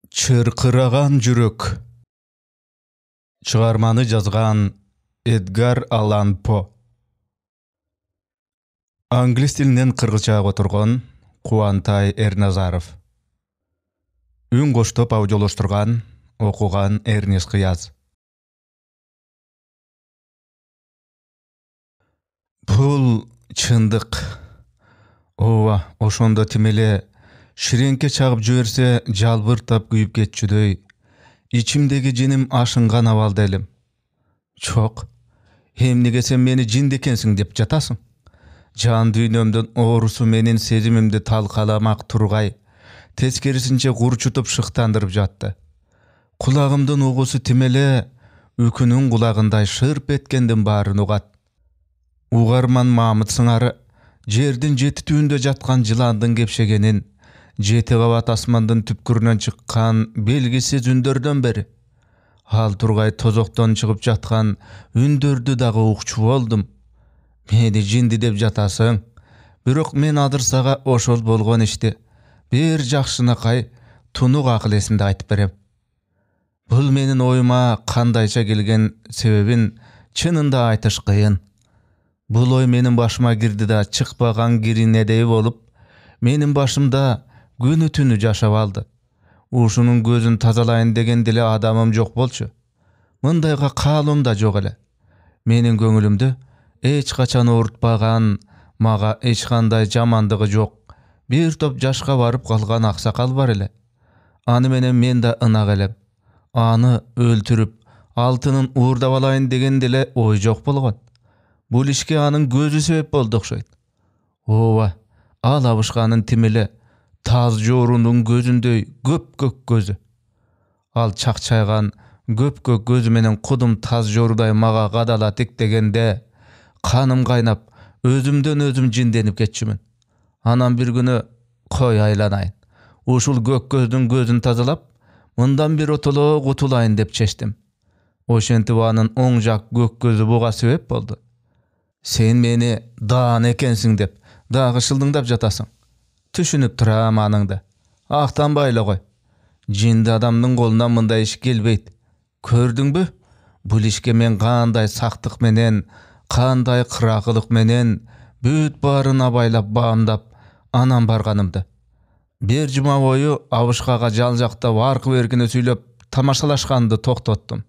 Чыркыраган жүрөк. Чыгарманы жазган Эдгар Аллан По. Англис тилинен кыргызчага отурган Кубантай Эрназаров. Үн коштоп аудиолоштурган, окуган Эрнест Кыяз. Бул чындык. Ооба, ошондо тимеле ширеңке чагып жиберсе жалбыртап күйүп кетчүдөй ичимдеги жиним ашынган абалда элем. Жок, эмнеге сен мени жинди экенсиң деп жатасың? Жан дүйнөмдөн оорусу менин сезимимди талкаламак тургай, тескерисинче курчутуп шыктандырып жатты. Кулагымдын угусу тимеле үкүнүн кулагындай шырп эткендин баарын угат. Угарман Мамыт сыңары жердин жети түбүндө жаткан жыландын кепшегенин, жети кабат асмандын түпкүрүнөн чыккан белгисиз үндөрдөн бери ал тургай тозоктон чыгып жаткан үндөрдү дагы укчу болдум. Мени жинди деп жатасың, бирок мен адырсага ошол болгон ишти бир жакшынакай тунук акыл эсимде айтып берем. Бул менин оюма кандайча келген себебин чынында айтыш кыйын. Бул ой менин башыма кирди да чыкпаган киринедей болуп, менин башымда күнү түнү жашап алды. Ушунун көзүн тазалайын деген деле адамым жок болчу. Мындайга каалоом да жок эле. Менин көңүлүмдү эч качан оорутпаган, мага эч кандай жамандыгы жок бир топ жашка барып калган аксакал бар эле. Аны менен мен да ынак элем. Аны өлтүрүп, алтынын уурдап алайын деген деле ой жок болгон. Бул ишке анын көзү себеп болду окшойт. Ооба, ал абышканын тимеле таз жоорунун көзүндөй көк көзү. Ал чакчайган көк көзү менен кудум таз жоорудай мага кадала тиктегенде каным кайнап, өзүмдөн өзүм жинденип кетчүмүн. Анан бир күнү кой айланайын. Ушул көк көздүн көзүн тазалап, мындан бир отоло кутулайын деп чечтим. Ошентип анын оң жак көк көзү буга себеп болду. Сен мени даан экенсиң деп дагы шылдыңдап жатасың. Түшүнүп турам аныңды. Актанбай эле кой. Жинди адамдын колунан мындай иш келбейт. Көрдүңбү? Бул ишке мен кандай сактык менен, кандай кыракылык менен бүт баарын абайлап баамдап анан барганымды. Бир жума бою абышкага жал-жактап аркы беркине сүйлөп тамашалашканды токтоттум.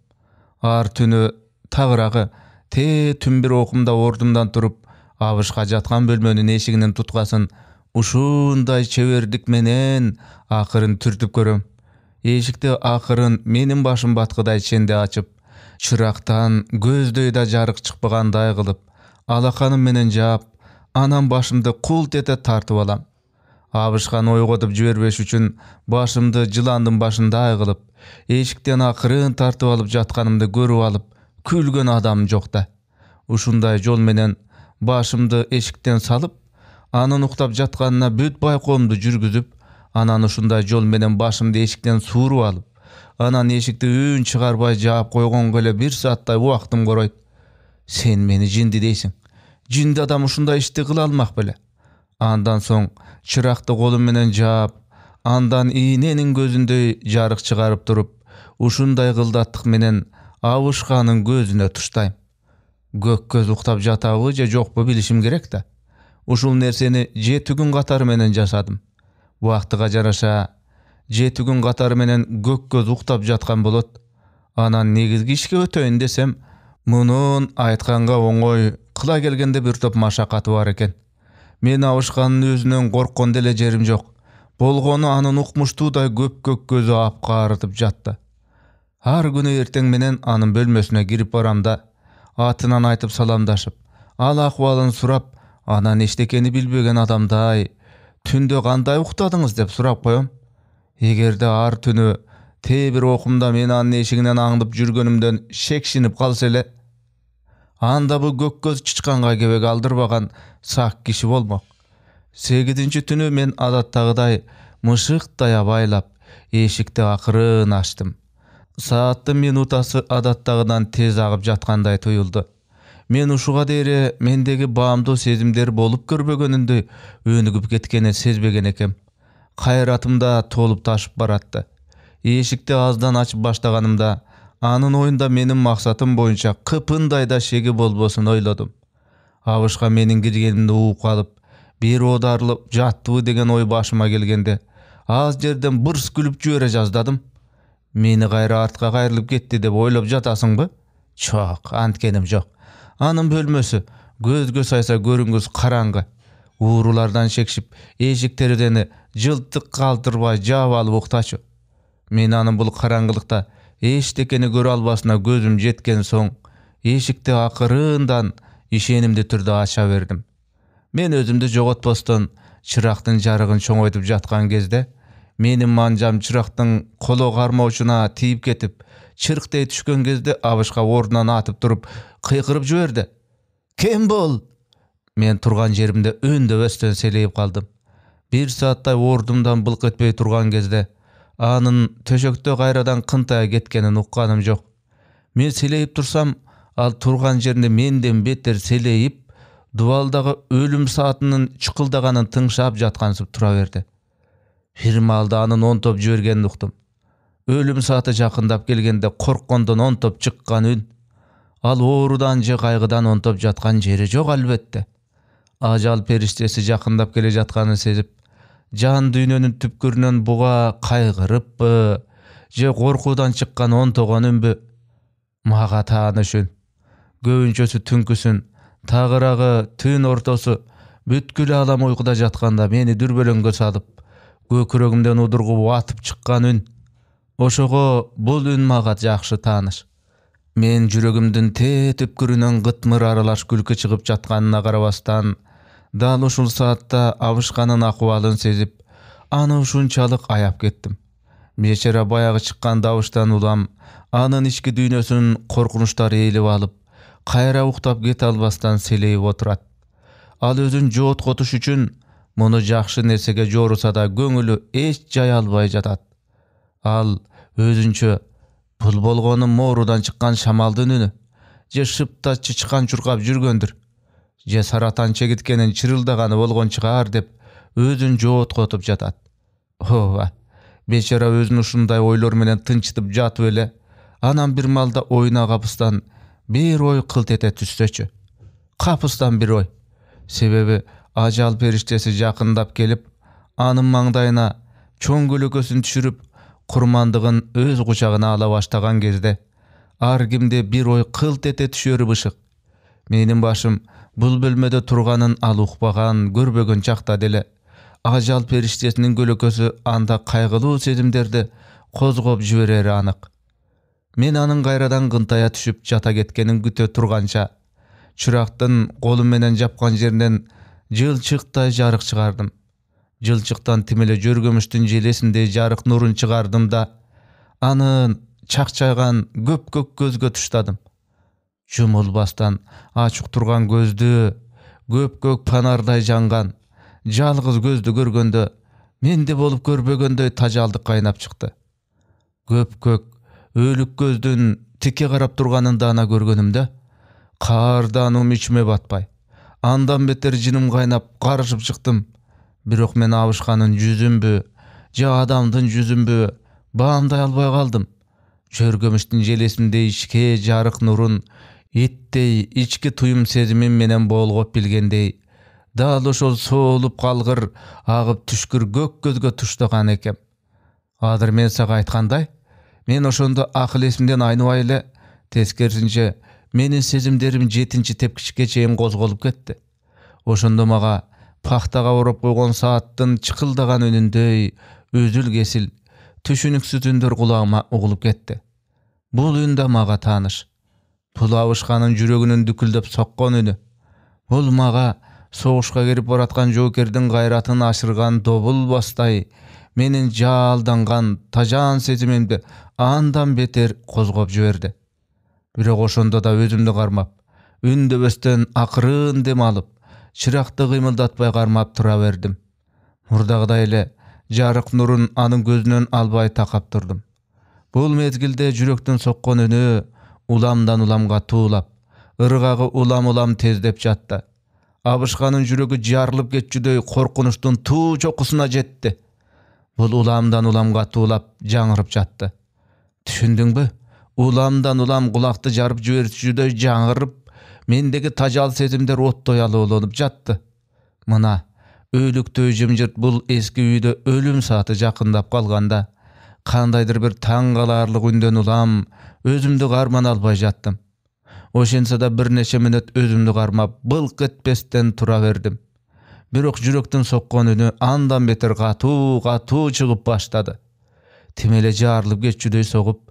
Ар түнү тагыраагы түн бир окумда ордумдан туруп, абышка жаткан бөлмөнүн эшигинин туткасын ушундай чебердик менен акырын түртүп көрөм. Эшикти акырын менин башым баткыдай ченде ачып, чырактан көздөй да жарык чыкпагандай кылып, алаканым менен жаап, анан башымды култ эте тартып алам. Абышканы ойготуп жибербеш үчүн башымды жыландын башындай кылып, эшиктен акырын тартып алып жатканымды көрүп алып, күлгөн адам жок да. Ушундай жол менен башымды эшиктен салып, анын уктап жатканына бүт байкоомду жүргүзүп, анан ушундай жол менен башымды эшиктен сууруп алып, анан эшикти үн чыгарбай жаап койгонго эле 1 сааттай убактым коройт. Сен мени жинди дейсиң. Жинди адам ушундай ишти кыла алмак беле? Андан соң чыракты колум менен жаап, андан ийненин көзүндөй жарык чыгарып туруп, ушундай кылдаттык менен абышканын көзүнө туштайм. Көк көз уктап жатабы же жокпу билишим керек да. Ушул нерсени 7 күн катары менен жасадым. Убактыга жараша 7 күн катары менен көк көз уктап жаткан болот. Анан негизги ишке өтөйүн десем, мунун айтканга оңой, кыла келгенде бир топ машакаты бар экен. Мен абышканын өзүнөн корккон деле жерим жок. Болгону анын укмуштуудай көк көзү апкарытып жатты. Ар күнү эртең менен анын бөлмөсүнө кирип барам да, атынан айтып саламдашып, ал акыбалын сурап, анан эчтекени билбеген адамдай, түндө кандай уктадыңыз деп сурап коем. Эгерде ар түнү бир окумда мен анын эшигинен аңдып жүргөнүмдөн шекшинип калса эле, анда бул көк көз чычканга кебек алдырбаган сак киши болмок. 8-чи түнү мен адаттагыдай мышыктай абайлап, эшикти акырын ачтым. Сааттын минутасы адаттагыдан тез агып жаткандай туюлду. Мен ушуга дейре мендеги баамдуу сезимдер болуп көрбөгөнүндөй өнүгүп кеткенин сезбеген экем. Кайратым да толуп ташып баратты. эшикти аздан ачып баштаганымда анын оюнда менин максатым боюнча кыпындай да шеги болбосун ойлодум. Абышка менин киргенимди угуп калып, бир оодарылып жаттыбы деген ой башыма келгенде, аз жерден бырс күлүп жибере жаздадым. Мени кайра артка кайрылып кетти деп ойлоп жатасыңбы? Жок, анткеним жок. Анын бөлмөсү көзгө сайса көрүнгүс караңгы. Уурулардан шекшип, эшик терезени жылтык калтырбай жаап алып уктачу. Мен анын бул караңгылыкта эчтекени көрө албасына көзүм жеткен соң, эшикти акырындан ишенимдүү түрдө ача бердим. Мен өзүмдү жоготпостон чырактын жарыгын чоңойтуп жаткан кезде, менин манжам чырактын коло кармоочуна тийип кетип, чырктей түшкөн кезде Абышка ордунан атып туруп, кыйкырып жиберди. Кем бол? Мен турган жеримде өндөбөстөн селейип калдым. 1 сааттай ордумдан былк этпей турган кезде, анын төшөктө кайрадан кынтая кеткенин укканым жок. Мен селейип турсам, ал турган жеринде менден бетер селейип, дубалдагы өлүм саатынын чыкылдаганын тыңшап жаткансып тура берди. Бир маалда анын онтоп жибергенин уктум. Өлүм сааты жакындап келгенде корккондон онтоп чыккан үн. Ал оорудан же кайгыдан онтоп жаткан жери жок албетте. Ажал периштеси жакындап келе жатканын сезип, жан дүйнөнүн түпкүрүнөн буга кайгырыппы, же коркуудан чыккан онтогон үнбү? Мага тааныш үн. Көбүнчөсү түнкүсүн, тагыраагы түн ортосу, бүткүл алам уйкуда жатканда мени дүрбөлөңгө салып, көкүрөгүмдөн удургуп атып чыккан үн. Ошого бул үн мага жакшы тааныш. Мен жүрөгүмдүн түпкүрүнөн гытмыр аралаш күлкү чыгып жатканына карабастан, дал ушул саатта Абышканын акыбалын сезип, аны ушунчалык аяп кеттим. Бечара баягы чыккан дабыштан улам, анын ички дүйнөсүн коркунучтар ээлип алып, кайра уктап кете албастан селейип отурат. Ал өзүн жооткотуш үчүн муну жакшы нерсеге жооруса да көңүлү эч жай албай жатат. Ал өзүнчө бул болгону моорудан чыккан шамалдын үнү, же шыпта чычкан чуркап жүргөндүр, же саратан чегиткенин чырылдаганы болгон чыгар деп өзүн жооткотуп жатат. Ооба, бечара өзүн ушундай ойлор менен тынчытып жатып эле, анан бир маалда оюна капыстан бир ой кылт эте түссөчү. Капыстан бир ой. Себеби ажал периштеси жакындап келип, анын маңдайына чоң көлөкөсүн түшүрүп, курмандыгын өз кучагына ала баштаган кезде, ар кимде бир ой кылт эте түшөрү бышык. Менин башым бул бөлмөдө турганын ал укпаган, көрбөгөн чакта деле, ажал периштесинин көлөкөсү анда кайгылуу сезимдерди козгоп жиберери анык. Мен анын кайрадан кынтая түшүп жата кеткенин күтө турганча, чырактын колум менен жапкан жеринен жылчыктай жарык чыгардым. Жылчыктан тим эле жөргөмүштүн желесиндей жарык нурун чыгардым да, анын чакчайган көк көзгө туштадым. Жумулбастан ачык турган көздү, көк панардай жанган, жалгыз көздү көргөндө, менде болуп көрбөгөндөй тажалдык кайнап чыкты. Көк өлүк көздүн тикке карап турганын даана көргөнүмдө, каардануум ичиме батпай, андан бетер жиным кайнап карышып чыктым. Бирок мен Абышканын жүзүнбү, же адамдын жүзүнбү баамдай албай калдым. Жөргөмүштүн желесиндей ичке жарык нурун эттей ички туюм сезимим менен болгоп билгендей, дал ошол соолуп калгыр, агып түшкүр көк көзгө туштаган экем. Азыр мен сага айткандай, мен ошондо акыл эсимден айныбай эле, тескерисинче менин сезимдерим 7-чи тепкичке чейин козголуп кетти. Ошондо мага пахтага ороп койгон сааттын чыкылдаган үнүндөй өзүл кесил, түшүнүксүз үндөр кулагыма угулуп кетти. Бул үн да мага тааныш. Бул Абышканын жүрөгүнүн дүкүлдөп соккон үнү. Бул мага согушка кирип бараткан жоокердин кайратын ашырган добул бастай, менин жаалданган тажаан сезимимди андан бетер козгоп жиберди. Бирок ошондо да өзүмдү кармап, үндөбөстөн акырын дем алып, чыракты кыймылдатпай кармап тура бердим. Мурдагыдай эле жарык нурун анын көзүнөн албай такап турдум. Бул мезгилде жүрөктүн соккон үнү уламдан уламга туулап, ыргагы улам тездеп жатты. Абышканын жүрөгү жарылып кетчүдөй коркунучтун туу чокусуна жетти. Bul ulamdan ulamga tuğlap жаңырып жатты. Түшүндүңбү? Ulamdan ulam kulakты жарып жиберчүдөй жаңырып, mendegi tajal sezimler ottoy alууланып жатты. Мына өйлүктөй жымжырт бул эски үйдө өлүм сааты жакындап калганда, кандайдыр бир таң каларлык үндөн улам өзүмдү карман албай жаттым. Ошентсе да бир нече мүнөт өзүмдү кармап былк этпестен тура бердим. Бирок жүрөктүн соккон үнү андан бетер катуу чыгып баштады. Тим эле жарылып кетчүдөй согуп,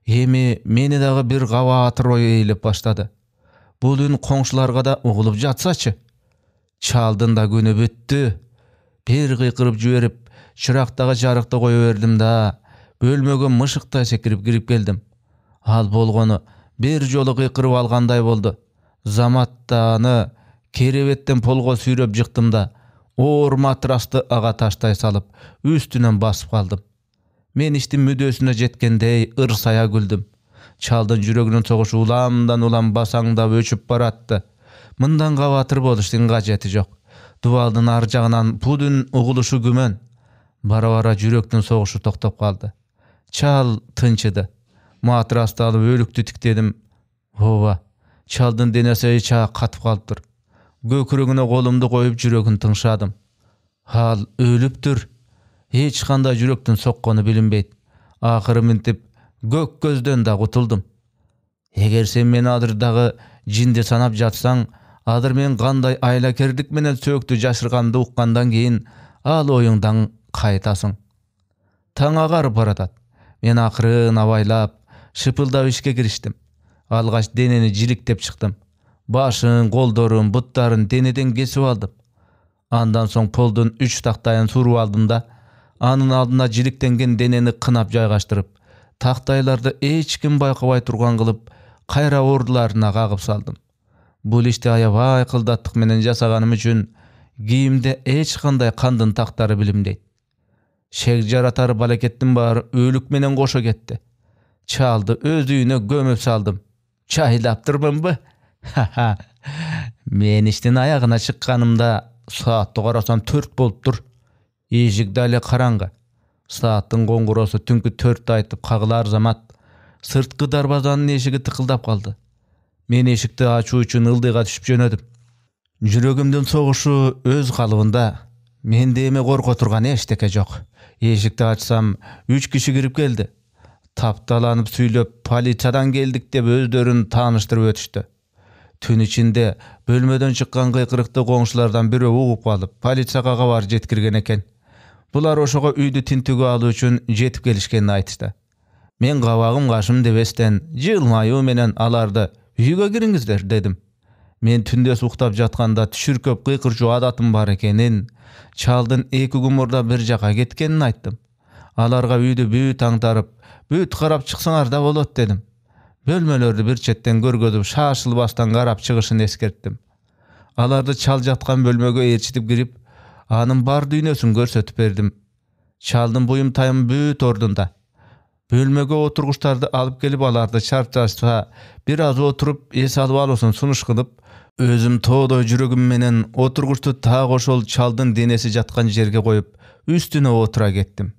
эми мени дагы бир кабатыр ой ээлеп баштады. Бул үн коңшуларга да угулуп жатсачы? Чалдын да күнү бүттү. Бир кыйкырып жиберип, чырактагы жарыкты кое бердим да, бөлмөгө мышыктай секирип кирип келдим. Ал болгону бир жолу кыйкырып алгандай болду. Заматтаны керебеттен полго сүйрөп жыктым да, оор матрасты ага таштай салып, үстүнөн басып калдым. Мен иштин мүдөсүнө жеткендей ырсая күлдүм. Чалдын жүрөгүнүн согушу уламдан улам басаңдап өчүп баратты. Мындан кабатыр болуштун кажети жок. Дубалдын ар жагынан будун угулушу күмөн. Бара-бара жүрөктүн согушу токтоп калды. Чал тынчыды. Матрасты алып өлүктү тиктедим. Ооба, чалдын денеси чаа катып калыптыр. Көкүрөгүнө колумду коюп жүрөгүн тыңшадым. Ал өлүптүр. Эч кандай жүрөктүн соккону билинбейт. Акыры минтип көк көздөн да кутулдум. Эгер сен мени азыр дагы жинди санап жатсаң, азыр мен кандай айлакерлик менен сөктү жашырганды уккандан кийин ал оюңдан кайтасың. Таң агарып баратат. Мен акырын абайлап, шыпылдап ишке кириштим. Алгач денени жиликтеп чыктым. Башын, колдорун, буттарын денеден кесип алдым. Андан соң полдун 3 тактайын суруп алдым да, анын алдына жиликтенген денени кынап жайгаштырып, тактайларды эч ким байкабай турган кылып, кайра ордуларына кагып салдым. Бул ишти аябай кылдаттык менен жасаганым үчүн кийимде эч кандай кандын тактары билинбейт. Шек жаратар балекеттин баары өлүк менен кошо кетти. Чалды өз үйүнө көмүп салдым. Чайлаптырмынбы? Ха-ха. Мен иштин аягына чыкканымда саатты карасам 4 болуптур. Эшик дале караңгы. Сааттын коңгуросу түнкү 4 айтып кагылар замат сырткы дарбазанын эшиги тыкылдап калды. Мен эшикти ачуу үчүн ылдыйга түшүп жөнөдүм. Жүрөгүмдүн согушу өз калыбында. Менде эми корко турган эчтеке жок. Эшикти ачсам 3 киши кирип келди. Тапталанып сүйлөп, полициядан келдик деп өздөрүн тааныштырып өтүштү. Түн ичинде бөлмөдөн чыккан кыйкырыкты коңшулардан бирөө угуп калып, полицияга кабар жеткирген экен. Булар ошого үйдү тинтүүгө алуу үчүн жетип келишкенин айтышты. Мен кабагым кашым дебестен, жылмаюу менен аларды үйгө кириңиздер дедим. Мен түндөс уктап жатканда түшүркөп кыйкырчу адатым бар экенин, чалдын 2 күн мурда бир жака кеткенин айттым. Аларга үйдү бүт аңтарып, бүт карап чыксаңар да болот дедим. Бөлмөлөрдү бир четтен көргөзүп, шашылбастан карап чыгышын эскерттим. Аларды чал жаткан бөлмөгө ээрчитип кирип, анын бар дүйнөсүн көрсөтүп бердим. Чалдын буюм тайым бүт ордунда. Бөлмөгө отургучтарды алып келип, аларды чарчашса, бир аз отуруп, эс алып алуусун сунуш кылып, өзүм тоодой жүрөгүм менен отургучту так ошол чалдын денеси жаткан жерге коюп, үстүнө отура кеттим.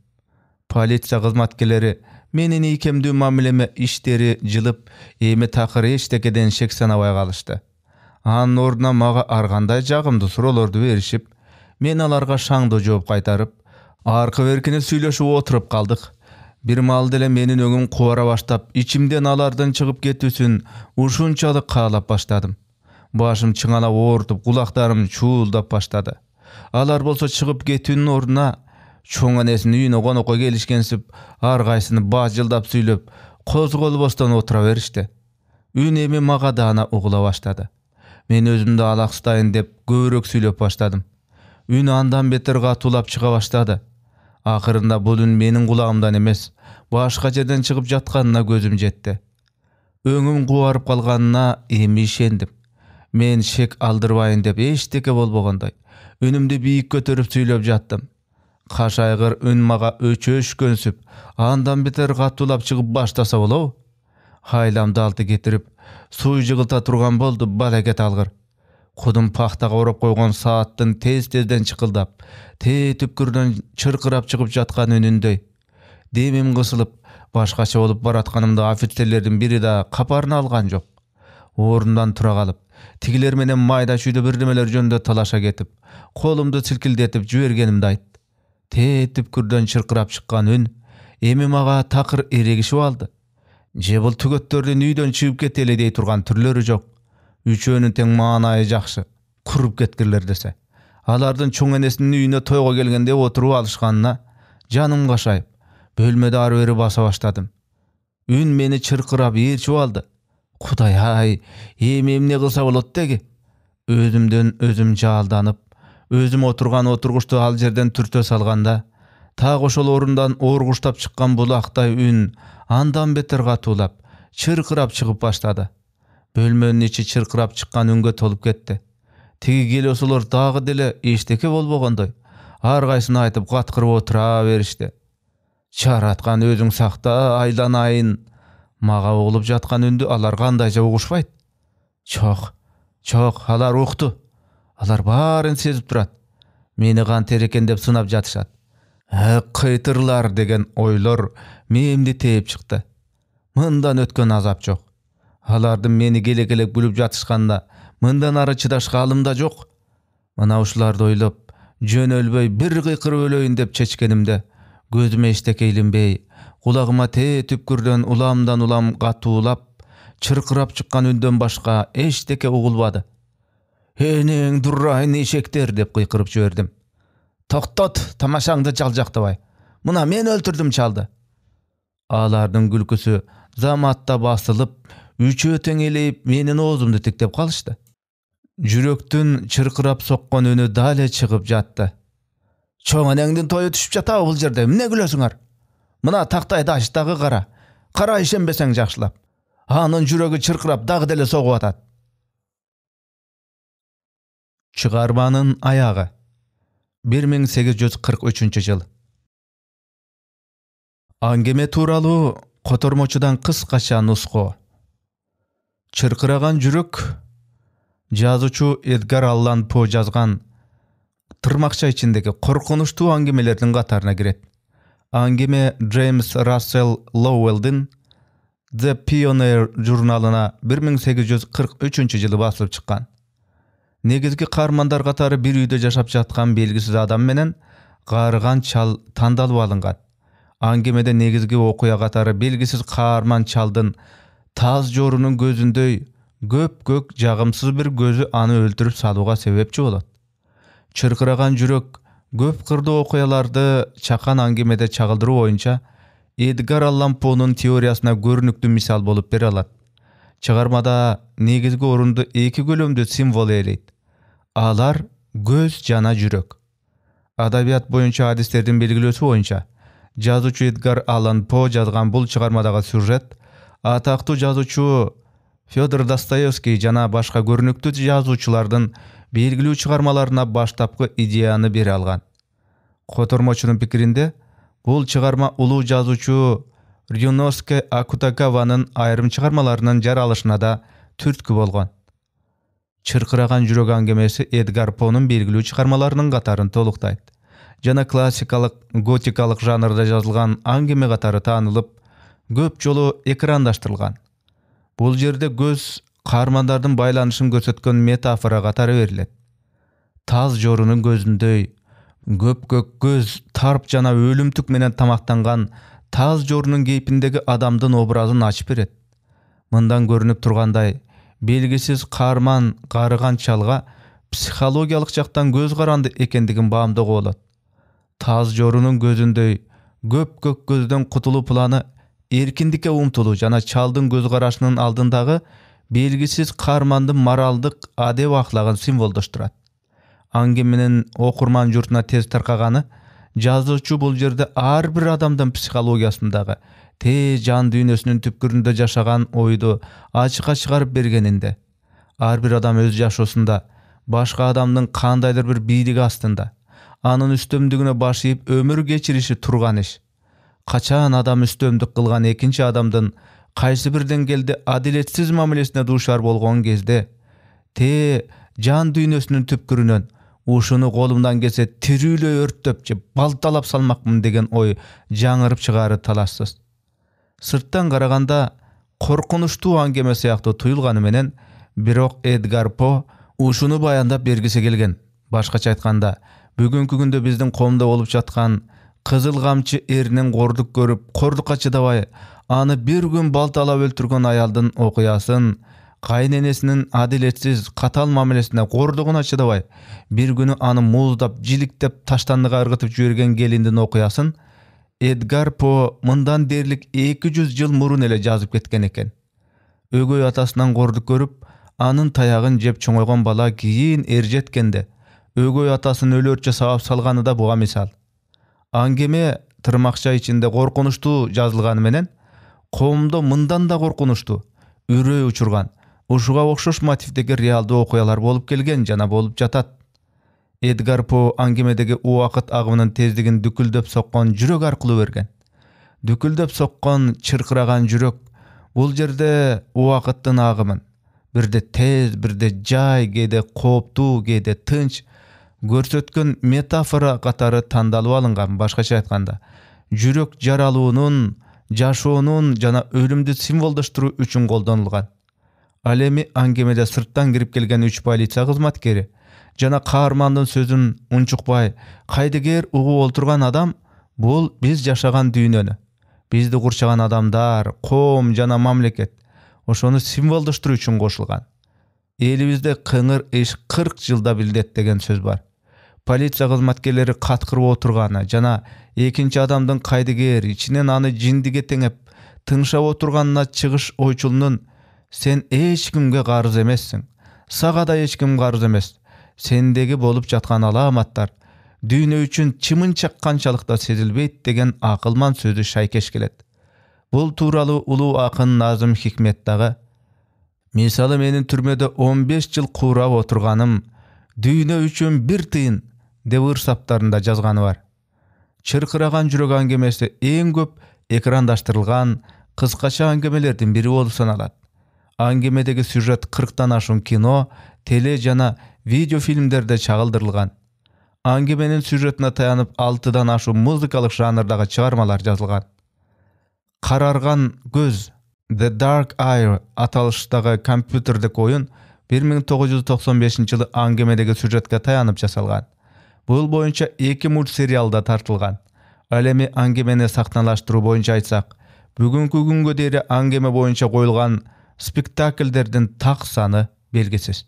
Полиция кызматкерлери менин ийкемдүү мамилеме иштери жылып, эми такыр эчтекеден шек санабай калышты. Анын ордуна мага ар кандай жагымдуу суроолорду беришип, мен аларга шаңдуу жооп кайтарып, аркы беркине сүйлөшүп отуруп калдык. Бир маал деле менин өңүм кубара баштап, ичимден алардын чыгып кетүүсүн ушунчалык каалап баштадым. Башым чыңалап оорутуп, кулактарым чуулдап баштады. Алар болсо чыгып кетүүнүн ордуна чоң энесинин үйүнө конокко келишкенсип, ар кайсыны бажылдап сүйлөп, козголбостон отура беришти. Үн эми мага даана угула баштады. Мен өзүмдү алаксытайын деп көбүрөөк сүйлөп баштадым. Үн андан бетер катуулап чыга баштады. Акырында бул үн менин кулагымдан эмес, башка жерден чыгып жатканына көзүм жетти. Өңүм кубарып калганына эми ишендим. Мен шек алдырбайын деп эчтеке болбогондой, үнүмдү бийик көтөрүп сүйлөп жаттым. Каш айгыр үн мага өчөшкөнсүп, андан бетер катуулап чыгып баштаса болобу? Хайламды алты кетирип, суу жыгылта турган болду, балекет алгыр. Kudum paxtaga orap koygon saattın tez-tezden çıkıldap, tüpkürden çırkırap çıkıp jatkan önündey. Demim kısılıp, başkaça olup baratkanımda ofitserlerden biri da kaparını algan jok. Orundan tura kalıp, tigiler menen mayda şüydü birdemeler jönde talaşa getip, kolumdu silkildetip jübergenimde ayt. Tüpkürden çırkırap çıkkan ün, emi maga takır erегишip aldı. Jebul tügöttörden üydön çıgıp keteli dey turgan türleri jok. Üçöөнүн teң maanayı jakşı, kurup ketkirler dese. Alardın çoň enesinin üýüne toýga gelgende oturup alışkanına canım gaşayıp, bölmede ары beri basa başladım. Ün meni çırkırap ýerçip aldı. Hudaý ay, emne kılsa bolat degi. Özümden özüm jaldanıp, özüm oturgan oturguştu al jerden türtö salganda, ta goşol orundan orguştap çıkkan bulakday ün andan beter gatulap, çırkırap çıkıp başladı. Bölmönün içi çırkırap çıkkan ünge tolup ketdi. Tigi geliosular dagı dile eşteki bolbogondoy, argaýsyny aytyp gatkırıp otura berişdi. Çaratkan özüň sakta aýlanaýyn. Maga oglup jatkan ündü alar gandaýja uguşpaýt. Çok, alar uktu. Alar baryn sezip turat. Meni gan tereken dep sınap jatışat. Kıytırlar degen oylar memdi teyip çıktı. Mından ötken azap jok. Alardım meni gelek-gelek bülüp jatışkanda, mından ары çıdaşka alımda jok. Mana uşulарды oýlap, jönölböй bir gıykırıp öleýin dep çeçkenimde, gözüme eştek eýlenbey, kulağıma tüpkürden ulamdan ulam gatulap, çırkırap çıkkan ünden başka eşteke ugulbady. Eneň durraýyn eşekler dep gıykırıp jüberdim. Toktot, tamaşaňdy çaljakdybay. Muna men öldürdüm çaldı. Alardyň gülküsü zamatda basılıp, üçü teň eleyip menin ozumdu tiktep kalıştı. Jürektin çırkırap sokkan önü dale çıkıp jatty. Çoň eneňden toýu düşüp jata bul jerde, emne gülösüňar? Mına taktaýda aşdagy kara. Kara işenbeseň jakşylap. Anyň jüregi çırkırap dagy dele sogup atat. Çıgarmanın ayağı 1843 jyl. Angeme turalı kotormoçudan kıskaça nusko. Çırkıragan jürek жазуучу Эдгар Аллан По жазган tırmakça içindeki korkunçtu angemelerinin katarına giret. Angeme James Russell Lowell'din The Pioneer jurnalına 1843 yılı basılıp çıkan. Negizgi karmandar katarı bir üyde yaşap jatkan belgisiz adam menen garıgan çal tandalıp alıngan. Angemede negizgi okuya katarı belgisiz karman çaldın taz jorunun gözündöy göp jagymsız bir gözü anı öldürüp saluga sebepçi bolat. Çırkıragan jürek göp kırdı okuyalarda çakan angemede çagıldırı boyunca Edgar Allan Po'nun teoriyasına görünüklü misal bolup beri alat. Çıgarmada negizgi orundu eki gölömdü simbol eyleyt. Alar göz jana jürek. Adabiyat boyunca hadislerden belgilösü boyunca жазуучу Edgar Allan Poe жазган бул чыгармадагы сюжет атактуу жазуучу Fyodor Dostoyevskiy жана башка көрүнүктүү жазуучулардын белгилүү чыгармаларына баштапкы идеяны бере алган. Котормочунун пикиринде, бул чыгарма улуу жазуучу Рюноске Акутагаванын айрым чыгармаларынын жаралышына да түрткү болгон. Чыркыраган жүрөк аңгемеси Эдгар Понун белгилүү чыгармаларынын катарын толуктайт. Жана классикалык, готикалык жанрда жазылган аңгеме катары таанылып, көп жолу экрандаштырылган. Бул жерде көз каармандардын байланышын көрсөткөн метафора катары берилет. Таз жорунун көзүндөй көк көз тарп жана өлүмтүк менен тамактанган таз жорунун кейпиндеги адамдын образын ачып берет. Мындан көрүнүп тургандай, белгисиз каарман карыган чалга психологиялык жактан көз каранды экендигин баамдоого болот. Таз жорунун көзүндөй көк көздөн кутулуу планы эркиндикке умтулуу жана чалдын көз карашынын алдындагы белгисиз каармандын моралдык адеп аклагын символдоштурат. Аңгеменин окурман журтуна тез таркаганы жазуучу бул жерде ар бир адамдын психологиясындагы тез жан дүйнөсүнүн түпкүрүндө жашаган ойду ачыкка чыгарып бергенинде. Ар бир адам өз жашоосунда башка адамдын кандайдыр бир бийлиги астында, анын үстөмдүгүнө баш ийип өмүр кечириши турган иш. Качан адам үстөмдүк кылган экинчи адамдын кайсы бир деңгээлде адилетсиз мамилесине дуушар болгон кезде жан дүйнөсүнүн түпкүрүнөн ушуну колумдан келсе тирүүлөй өрттөп же балталап салмакмын деген ой жаңырып чыгаары талашсыз. Сырттан караганда коркунучтуу аңгеме сыяктуу туюлганы менен, бирок Эдгар По ушуну баяндап бергиси келген. Башкача айтканда, бүгүнкү күндө биздин коомдо болуп жаткан кызыл камчы эринен кордук көрүп, кордукка чыдабай, аны бир күн балталап өлтүргөн аялдын окуясын, кайненесинин адилетсиз катал мамилесине кордугуна чыдабай, бир күнү аны мууздап, жиликтеп, таштандыга ыргытып жиберген келиндин окуясын Эдгар По мындан дээрлик 200 жыл мурун эле жазып кеткен экен. Өгөй атасынан кордук көрүп, анын таягын жеп чоңойгон бала кийин эр жеткенде өгөй атасын өлөрчө сабап салганы да буга мисал. Аңгеме тырмакча ичинде коркунучтуу жазылганы менен, коомдо мындан да коркунучтуу, үрөй учурган, ушуга окшош мотивдеги реалдуу окуялар болуп келген жана болуп жатат. Эдгар По аңгемедеги убакыт агымынын тездигин дүкүлдөп соккон жүрөк аркылуу берген. Дүкүлдөп соккон чыркыраган жүрөк бул жерде убакыттын агымын бирде тез, бирде жай, кээде кооптуу, кээде тынч көрсөткөн метафора катары тандалып алынган. Башкача айтканда, жүрөк жаралуунун, жашоонун жана өлүмдү символдоштуруу үчүн колдонулган. Ал эми аңгемеде сырттан кирип келген 3 полиция кызматкери жана каармандын сөзүн унчукпай, кайдыгер угуп олтурган адам бул биз жашаган дүйнөнү, бизди курчаган адамдар, коом жана мамлекет ошону символдоштуруу үчүн кошулган. Элибизде кыңыр иш 40 жылда билдет деген сөз бар. Полиция кызматкерлери каткырып отурганы жана экинчи адамдын кайдыгер ичинен аны жиндиге теңеп тыңшап отурганына чыгыш ойчулунун сен эч кимге карыз эмессиң, сага да эч ким карыз эмес, сендеги болуп жаткан аламаттар дүйнө үчүн чымын чакканчалык да сезилбейт деген акылман сөзү шайкеш келет. Бул тууралуу улуу акын Назым Хикмет дагы: мисалы менин түрмөдө 15 жыл куурап отурганым дүйнө үчүн бир тыйын деп ырсаптарында жазганы бар. Чыркыраган жүрөк аңгемеси эң көп экрандаштырылган кыскача аңгемелердин бири болуп саналат. Аңгемедеги сюжет 40тан ашуун кино, теле жана видеофильмдерде чагылдырылган. Аңгеменин сюжетине таянып 6дан ашуун музыкалык жанрдагы чыгармалар жазылган. Карарган көз The Dark Eye аталыштагы компьютердик оюн 1995-жылы аңгемедеги сюжетке таянып жасалган. Бул боюнча 2 мультсериалда тартылган. Ал эми аңгемени сахналаштыруу боюнча айтсак, бүгүнкү күнгө дейин аңгеме боюнча коюлган спектакльдердин так саны белгисиз.